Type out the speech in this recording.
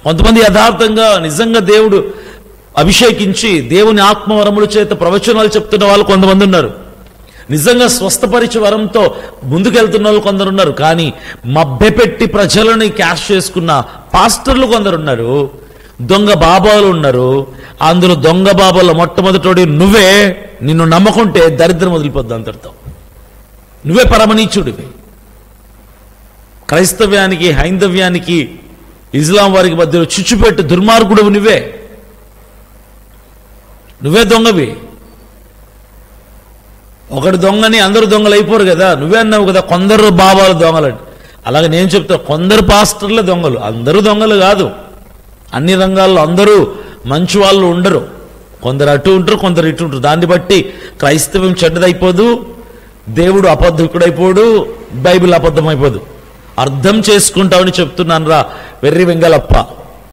కొంతమంది యథార్థంగా నిజంగా దేవుడు అభిషేకించి దేవుని ఆత్మవరముల చేత ప్రవచనాలు చెప్తున్న వాళ్ళు కొంతమంది ఉన్నారు. నిజంగా స్వస్థపరిచే వరంతో ముందుకెళ్తున్న వాళ్ళు కొందరు ఉన్నారు. కానీ మభ్యపెట్టి ప్రజలని క్యాష్ చేసుకున్న పాస్టర్లు కొందరు ఉన్నారు. దొంగ బాబాలు ఉన్నారు. అందులో దొంగ బాబాలో మొట్టమొదటి నువ్వే. నిన్ను నమ్మకుంటే దరిద్రం వదిలిపోద్ది అంతటితో. నువ్వే పరమనీచుడివి. క్రైస్తవ్యానికి హైందవ్యానికి ఇస్లాం వారికి మధ్యలో చుచ్చుపెట్టు దుర్మార్గుడు నువ్వే దొంగవి. ఒకటి దొంగని అందరూ దొంగలు అయిపోరు కదా. నువ్వే అన్నావు కదా కొందరు బాబాలు దొంగలండి. అలాగే నేను చెప్తా, కొందరు పాస్టర్లే దొంగలు, అందరూ దొంగలు కాదు. అన్ని రంగాల్లో అందరూ మంచి వాళ్ళు ఉండరు. కొందరు అటు ఉంటారు, కొందరు ఇటు ఉంటారు. దాన్ని బట్టి క్రైస్తవ్యం చెడ్డదైపోదు, దేవుడు అబద్ధకుడైపోడు, బైబిల్ అబద్ధం అయిపోదు. అర్థం చేసుకుంటామని చెప్తున్నాను రా వెర్రి వెంగళప్ప.